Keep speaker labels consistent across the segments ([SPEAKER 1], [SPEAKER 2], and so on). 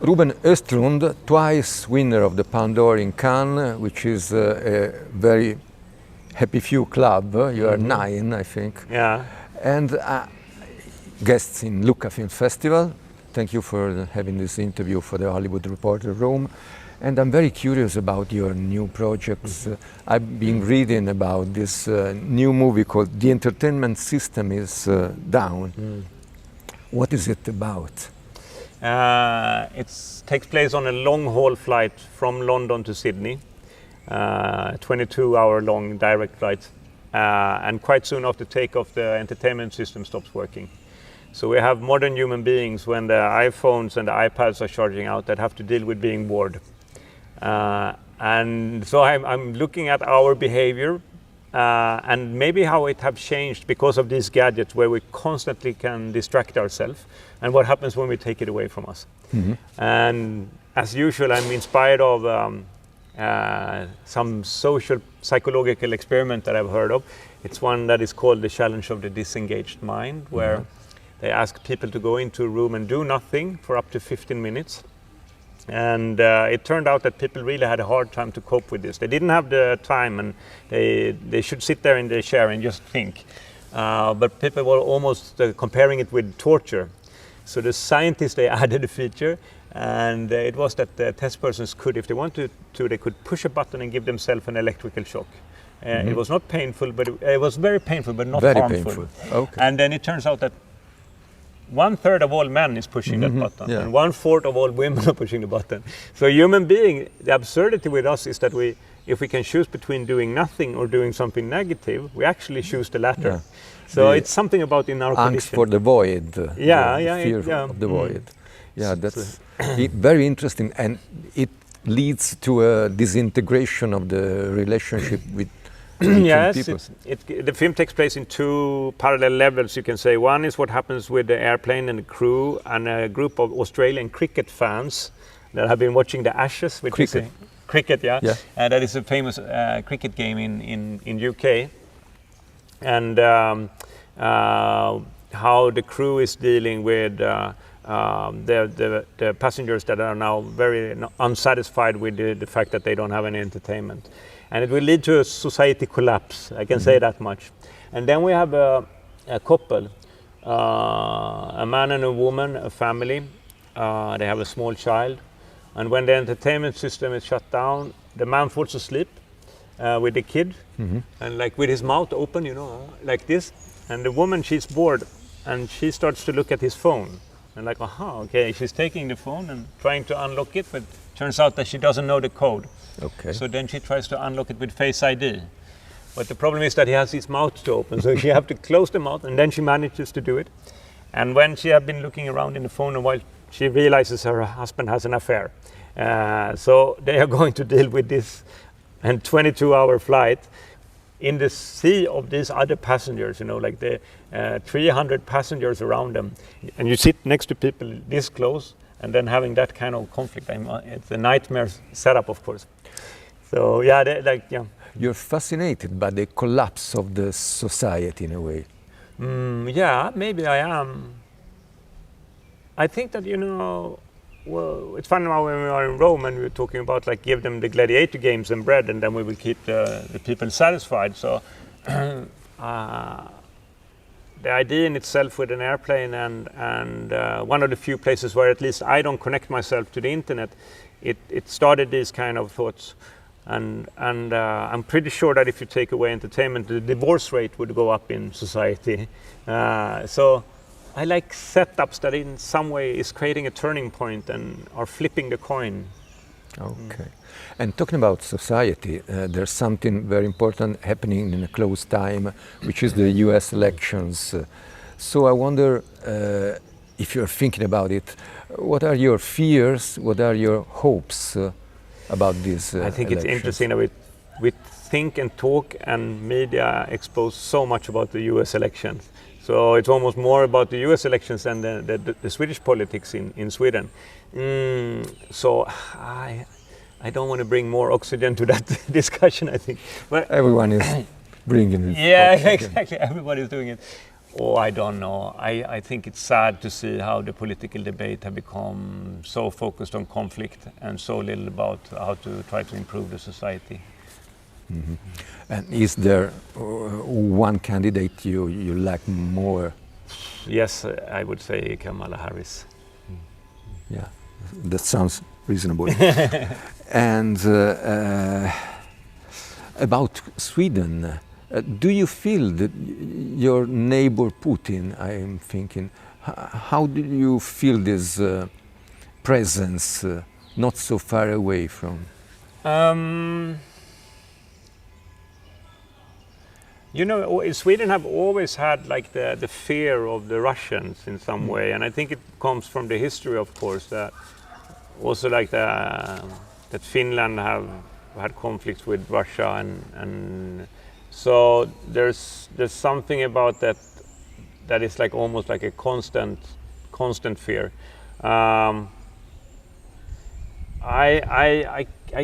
[SPEAKER 1] Ruben Ostlund, twice winner of the Palme d'Or in Cannes, which is a very happy few club. You are 9, I think.
[SPEAKER 2] Yeah.
[SPEAKER 1] And guests in Lucca Film Festival. Thank you for having this interview for the Hollywood Reporter Room. And I'm very curious about your new projects. I've been reading about this new movie called The Entertainment System is Down. What is it about?
[SPEAKER 2] It takes place on a long-haul flight from London to Sydney, 22-hour long direct flight, and quite soon after takeoff the entertainment system stops working. So we have modern human beings when the iPhones and the iPads are charging out that have to deal with being bored. And so I'm looking at our behavior and maybe how it have changed because of these gadgets where we constantly can distract ourselves, and what happens when we take it away from us. And as usual, I'm inspired of some social psychological experiment that I've heard of. It's one that is called the challenge of the disengaged mind, where they ask people to go into a room and do nothing for up to 15 minutes. And it turned out that people really had a hard time to cope with this. They didn't have the time, and they should sit there in their chair and just think. But people were almost comparing it with torture. So the scientists, they added a feature, and it was that the test persons could, if they wanted to, they could push a button and give themselves an electrical shock. It was not painful, but it was very painful, but not
[SPEAKER 1] very
[SPEAKER 2] harmful.
[SPEAKER 1] Painful. Okay.
[SPEAKER 2] And then it turns out that 1/3 of all men is pushing that button, and 1/4 of all women are pushing the button. So human being, the absurdity with us is that if we can choose between doing nothing or doing something negative, we actually choose the latter.
[SPEAKER 1] Yeah.
[SPEAKER 2] So it's something about in our
[SPEAKER 1] angst
[SPEAKER 2] condition.
[SPEAKER 1] for the void.
[SPEAKER 2] Fear
[SPEAKER 1] of the void. Yeah, that's very interesting, and it leads to a disintegration of the relationship with
[SPEAKER 2] yes,
[SPEAKER 1] people.
[SPEAKER 2] The film takes place in 2 parallel levels, you can say. One is what happens with the airplane and the crew and a group of Australian cricket fans that have been watching the Ashes. Which
[SPEAKER 1] cricket.
[SPEAKER 2] Is cricket, yeah. That is a famous cricket game in UK. And how the crew is dealing with the passengers that are now very unsatisfied with the fact that they don't have any entertainment. And it will lead to a society collapse, I can say that much. And then we have a couple, a man and a woman, a family. They have a small child. And when the entertainment system is shut down, the man falls asleep with the kid, and like with his mouth open, like this. And the woman, she's bored, and she starts to look at his phone. And like, okay, she's taking the phone and trying to unlock it, but turns out that she doesn't know the code.
[SPEAKER 1] Okay.
[SPEAKER 2] So then she tries to unlock it with Face ID. But the problem is that he has his mouth to open, so she have to close the mouth, and then she manages to do it. And when she had been looking around in the phone a while, she realizes her husband has an affair. So they are going to deal with this and 22-hour flight in the sea of these other passengers, like the 300 passengers around them. And you sit next to people this close, and then having that kind of conflict. It's a nightmare setup, of course. So
[SPEAKER 1] You're fascinated by the collapse of the society in a way.
[SPEAKER 2] Yeah, maybe I am. I think that, well, it's fun now when we are in Rome and we're talking about give them the gladiator games and bread, and then we will keep the people satisfied. So the idea in itself with an airplane and one of the few places where at least I don't connect myself to the internet, it started these kind of thoughts. And I'm pretty sure that if you take away entertainment, the divorce rate would go up in society. So I like setups that in some way is creating a turning point and are flipping the coin.
[SPEAKER 1] Okay. And talking about society, there's something very important happening in a close time, which is the US elections. So I wonder if you're thinking about it, what are your fears, what are your hopes about these
[SPEAKER 2] I think
[SPEAKER 1] elections?
[SPEAKER 2] It's interesting that we think and talk, and media expose so much about the US elections. So it's almost more about the US elections than the Swedish politics in Sweden. So I don't want to bring more oxygen to that discussion, I think. But
[SPEAKER 1] everyone is bringing it.
[SPEAKER 2] Yeah, exactly. Everybody is doing it. Oh, I don't know. I think it's sad to see how the political debate have become so focused on conflict and so little about how to try to improve the society.
[SPEAKER 1] Mm-hmm. And is there one candidate you like more?
[SPEAKER 2] Yes, I would say Kamala Harris.
[SPEAKER 1] Yeah, that sounds reasonable. And about Sweden, do you feel that your neighbor Putin, I'm thinking, how do you feel this presence not so far away from?
[SPEAKER 2] You know, Sweden have always had like the fear of the Russians in some way, and I think it comes from the history, of course, that also like that Finland have had conflicts with Russia, and so there's something about that is like almost like a constant fear. I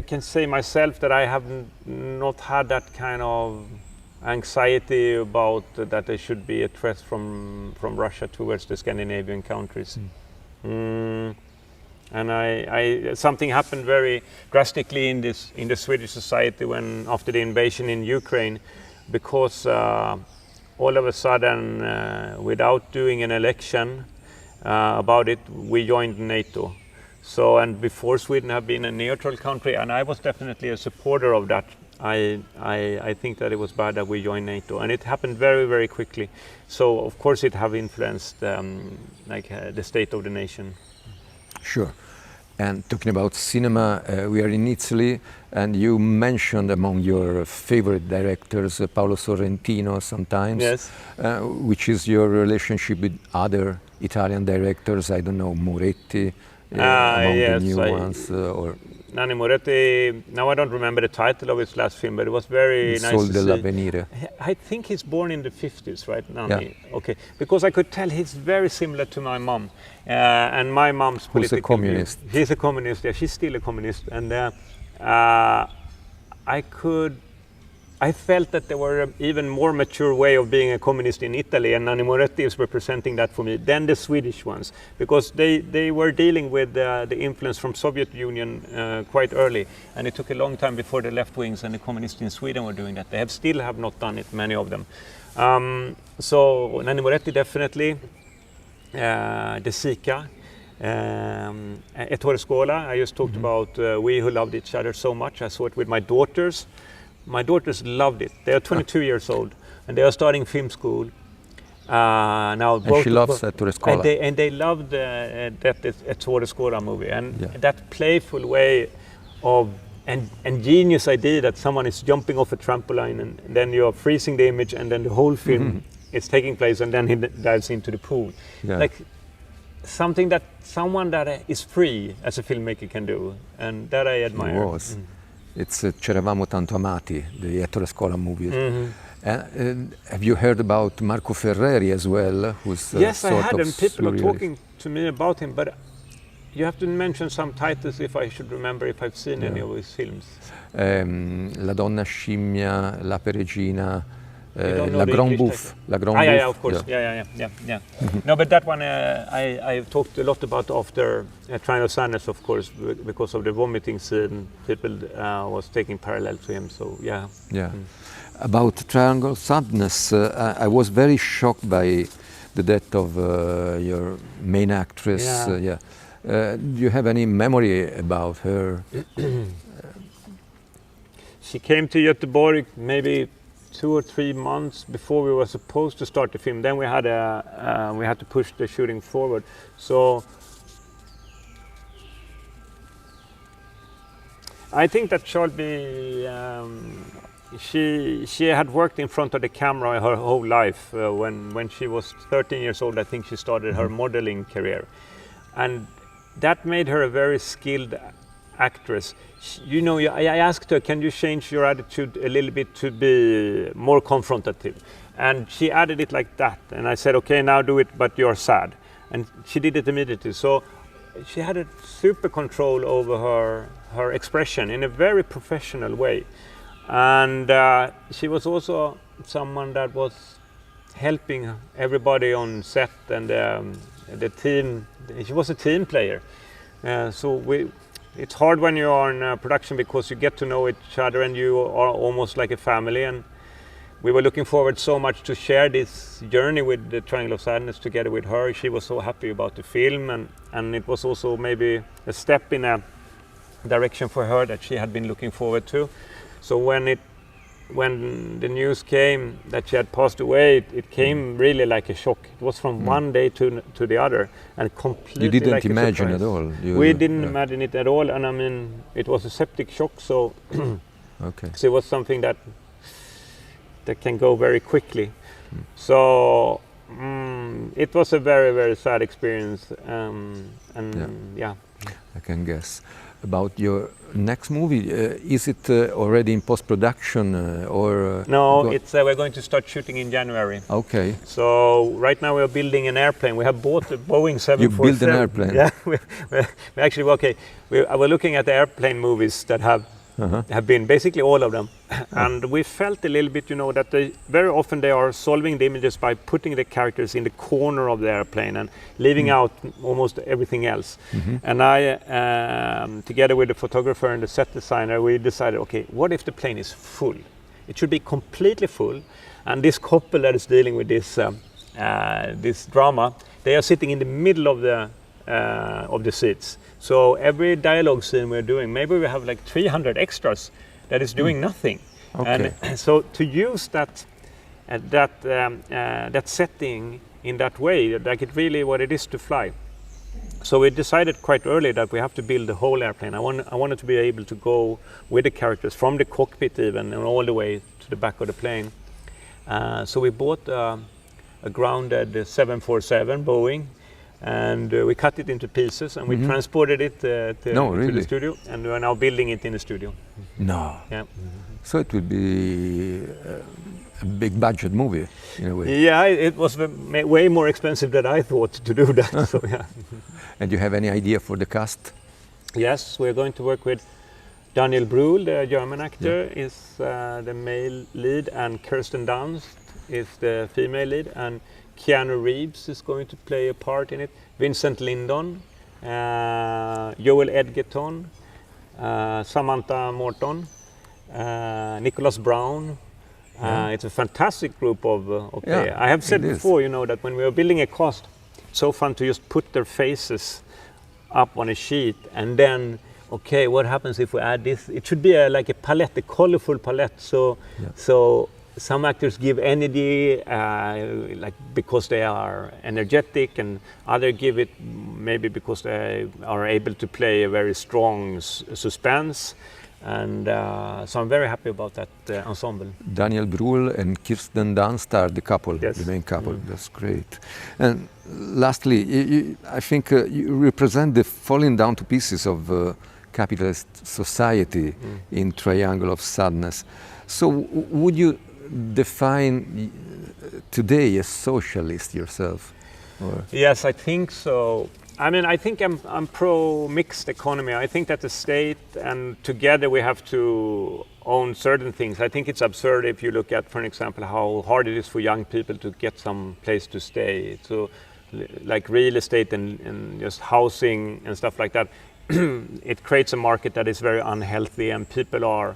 [SPEAKER 2] can say myself that I have not had that kind of anxiety about that there should be a threat from Russia towards the Scandinavian countries. And something happened very drastically in the Swedish society when after the invasion in Ukraine, because all of a sudden, without doing an election about it, we joined NATO. So, and before Sweden had been a neutral country, and I was definitely a supporter of that. I think that it was bad that we joined NATO, and it happened very, very quickly. So, of course, it have influenced the state of the nation.
[SPEAKER 1] Sure. And talking about cinema, we are in Italy, and you mentioned among your favorite directors Paolo Sorrentino sometimes.
[SPEAKER 2] Yes.
[SPEAKER 1] Which is your relationship with other Italian directors? I don't know, Moretti, among
[SPEAKER 2] yes,
[SPEAKER 1] the new ones, or
[SPEAKER 2] Nanni Moretti. Now I don't remember the title of his last film, but it was very nice
[SPEAKER 1] Sol
[SPEAKER 2] to
[SPEAKER 1] dell'Avvenire.
[SPEAKER 2] I think he's born in the 50s, right? Nanni.
[SPEAKER 1] Yeah.
[SPEAKER 2] Okay, because I could tell he's very similar to my mom, and my mom's political.
[SPEAKER 1] Who's a communist?
[SPEAKER 2] View. He's a communist. Yeah, she's still a communist, and I felt that there were an even more mature way of being a communist in Italy, and Nanni Moretti is representing that for me than the Swedish ones, because they were dealing with the influence from Soviet Union quite early, and it took a long time before the left wings and the communists in Sweden were doing that. They still have not done it, many of them. So Nanni Moretti definitely, De Sica, Ettore Scola. I just talked about We Who Loved Each Other so much. I saw it with my daughters. My daughters loved it. They are 22 years old, and they are starting film school now.
[SPEAKER 1] And she loves Ettore Scola.
[SPEAKER 2] And they loved that Ettore Scola movie, and that playful way of and genius idea that someone is jumping off a trampoline, and then you're freezing the image, and then the whole film is taking place, and then he dives into the pool.
[SPEAKER 1] Yeah.
[SPEAKER 2] Like something that someone that is free as a filmmaker can do, and that I admire.
[SPEAKER 1] It was. It's C'eravamo tanto amati, the Ettore Scola movies. Have you heard about Marco Ferreri as well? Who's
[SPEAKER 2] yes, I
[SPEAKER 1] sort
[SPEAKER 2] had,
[SPEAKER 1] of
[SPEAKER 2] and people are
[SPEAKER 1] surrealist.
[SPEAKER 2] talking to me about him, but you have to mention some titles if I should remember if I've seen any of his films.
[SPEAKER 1] La Donna Scimmia, La Peregina,
[SPEAKER 2] don't
[SPEAKER 1] La
[SPEAKER 2] know the
[SPEAKER 1] Grand
[SPEAKER 2] English
[SPEAKER 1] Bouffe.
[SPEAKER 2] title.
[SPEAKER 1] La Grand
[SPEAKER 2] Yeah,
[SPEAKER 1] Bouffe.
[SPEAKER 2] of course. Yeah. No, but that one I talked a lot about after Triangle of Sadness, of course, because of the vomiting scene. People was taking parallel to him. So yeah.
[SPEAKER 1] Yeah. About Triangle of Sadness, I was very shocked by the death of your main actress.
[SPEAKER 2] Yeah.
[SPEAKER 1] Do you have any memory about her?
[SPEAKER 2] She came to Göteborg maybe 2 or 3 months before we were supposed to start the film. Then we had to push the shooting forward. So I think that Shelby, she had worked in front of the camera her whole life. When she was 13 years old, I think she started her modeling career, and that made her a very skilled actress. You know, I asked her, can you change your attitude a little bit to be more confrontative? And she added it like that. And I said, okay, now do it, but you're sad. And she did it immediately. So she had a super control over her expression in a very professional way. And she was also someone that was helping everybody on set and the team. She was a team player. It's hard when you are in production because you get to know each other and you are almost like a family. And we were looking forward so much to share this journey with the Triangle of Sadness together with her. She was so happy about the film, and it was also maybe a step in a direction for her that she had been looking forward to. So when the news came that she had passed away, it came really like a shock. It was from one day to the other, and completely.
[SPEAKER 1] You didn't
[SPEAKER 2] like
[SPEAKER 1] imagine at all.
[SPEAKER 2] We didn't imagine it at all, and I mean, it was a septic shock. So,
[SPEAKER 1] okay.
[SPEAKER 2] So it was something that can go very quickly. So it was a very, very sad experience, yeah.
[SPEAKER 1] I can guess. About your next movie, is it already in post-production or?
[SPEAKER 2] No, we're going to start shooting in January.
[SPEAKER 1] Okay.
[SPEAKER 2] So right now we're building an airplane. We have bought a Boeing 747.
[SPEAKER 1] You built an airplane?
[SPEAKER 2] Yeah, we actually, okay. We're looking at the airplane movies that have been basically all of them. And we felt a little bit, that very often they are solving the images by putting the characters in the corner of the airplane and leaving out almost everything else. And I, together with the photographer and the set designer, we decided, okay, what if the plane is full? It should be completely full. And this couple that is dealing with this this drama, they are sitting in the middle of the seats. So every dialogue scene we're doing, maybe we have like 300 extras that is doing nothing.
[SPEAKER 1] Okay.
[SPEAKER 2] And so to use that setting in that way, like it really what it is to fly. So we decided quite early that we have to build the whole airplane. I wanted to be able to go with the characters from the cockpit even and all the way to the back of the plane. So we bought a grounded 747 Boeing. And we cut it into pieces and we transported it to the studio, and we are now building it in the studio.
[SPEAKER 1] No.
[SPEAKER 2] Yeah.
[SPEAKER 1] So it will be a big budget movie in a way.
[SPEAKER 2] Yeah, it was way more expensive than I thought to do that. So yeah.
[SPEAKER 1] And you have any idea for the cast?
[SPEAKER 2] Yes, we're going to work with Daniel Brühl, the German actor, is the male lead, and Kirsten Dunst is the female lead, and Keanu Reeves is going to play a part in it. Vincent Lindon, Joel Edgerton, Samantha Morton, Nicholas Brown. It's a fantastic group of players. I have said before, that when we are building a cast, it's so fun to just put their faces up on a sheet and then, okay, what happens if we add this? It should be like a palette, a colorful palette. So some actors give energy, like because they are energetic, and others give it maybe because they are able to play a very strong suspense. And so I'm very happy about that ensemble.
[SPEAKER 1] Daniel Brühl and Kirsten Dunst are the couple,
[SPEAKER 2] yes.
[SPEAKER 1] The main couple. That's great. And lastly, I think you represent the falling down to pieces of capitalist society in Triangle of Sadness. So would you define today as socialist yourself? Or?
[SPEAKER 2] Yes, I think so. I mean, I think I'm pro mixed economy. I think that the state and together we have to own certain things. I think it's absurd if you look at, for example, how hard it is for young people to get some place to stay. So, like real estate and just housing and stuff like that, it creates a market that is very unhealthy, and people are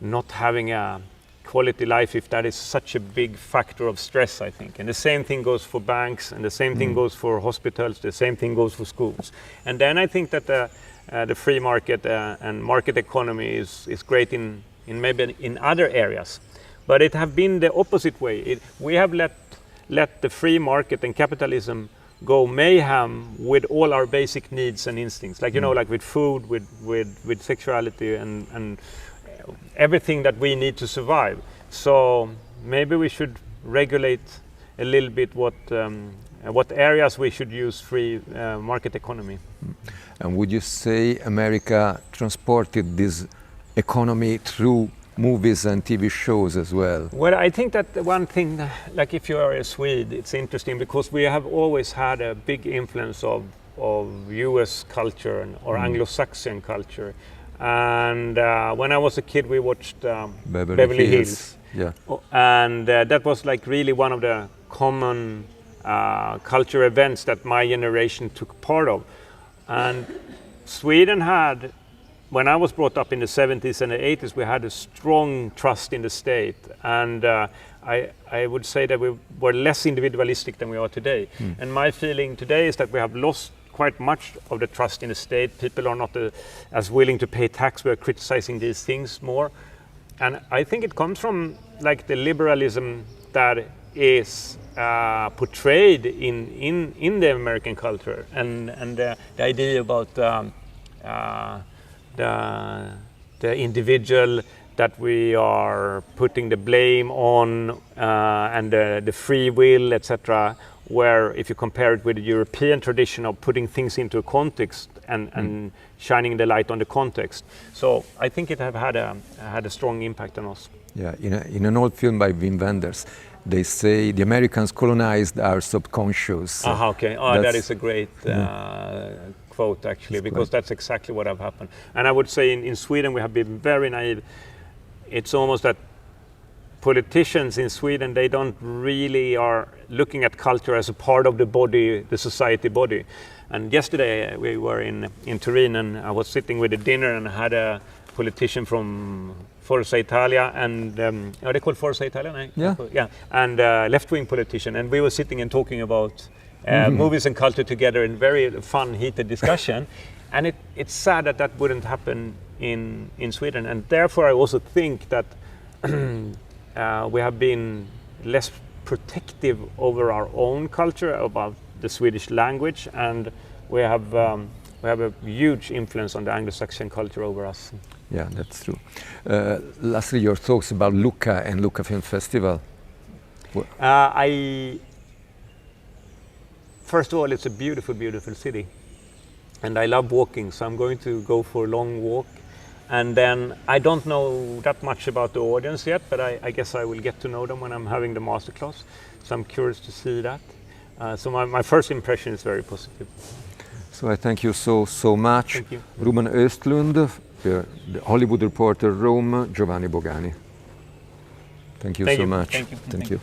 [SPEAKER 2] not having a quality life if that is such a big factor of stress, I think. And the same thing goes for banks, and the same thing goes for hospitals, the same thing goes for schools. And then I think that the free market and market economy is great in maybe in other areas. But it have been the opposite way. We have let the free market and capitalism go mayhem with all our basic needs and instincts, like like with food, with sexuality and everything that we need to survive. So maybe we should regulate a little bit what areas we should use free market economy.
[SPEAKER 1] And would you say America transported this economy through movies and TV shows as well?
[SPEAKER 2] Well, I think that one thing, like if you are a Swede, it's interesting because we have always had a big influence of US culture or Anglo-Saxon culture. And when I was a kid, we watched Beverly Hills.
[SPEAKER 1] Yeah.
[SPEAKER 2] And that was like really one of the common culture events that my generation took part of. And Sweden had, when I was brought up in the 70s and the 80s, we had a strong trust in the state. And I would say that we were less individualistic than we are today. And my feeling today is that we have lost quite much of the trust in the state. People are not as willing to pay tax. We're criticizing these things more. And I think it comes from like the liberalism that is portrayed in the American culture, and the idea about the individual that we are putting the blame on, and the free will, etc. Where if you compare it with the European tradition of putting things into a context and shining the light on the context. So I think it have had a strong impact on us.
[SPEAKER 1] Yeah, in an old film by Wim Wenders, they say the Americans colonized our subconscious.
[SPEAKER 2] Okay. Oh, that is a great quote, actually, because that's exactly what have happened. And I would say in Sweden we have been very naive. It's almost that politicians in Sweden, they don't really are looking at culture as a part of the body, the society body. And yesterday we were in Turin, and I was sitting with a dinner and I had a politician from Forza Italia, and are they called Forza Italia? No?
[SPEAKER 1] Yeah.
[SPEAKER 2] And left-wing politician, and we were sitting and talking about movies and culture together in very fun, heated discussion. And it's sad that wouldn't happen in Sweden, and therefore I also think that we have been less protective over our own culture, about the Swedish language, and we have a huge influence on the Anglo-Saxon culture over us.
[SPEAKER 1] Yeah, that's true. Lastly, your thoughts about Lucca and Lucca Film Festival.
[SPEAKER 2] First of all, it's a beautiful, beautiful city, and I love walking, so I'm going to go for a long walk. And then I don't know that much about the audience yet, but I guess I will get to know them when I'm having the masterclass. So I'm curious to see that. So my first impression is very positive.
[SPEAKER 1] So I thank you so much.
[SPEAKER 2] Thank you.
[SPEAKER 1] Ruben Ostlund, the Hollywood reporter, Rome, Giovanni Bogani. Thank you so much.
[SPEAKER 2] Thank you.
[SPEAKER 1] Thank you.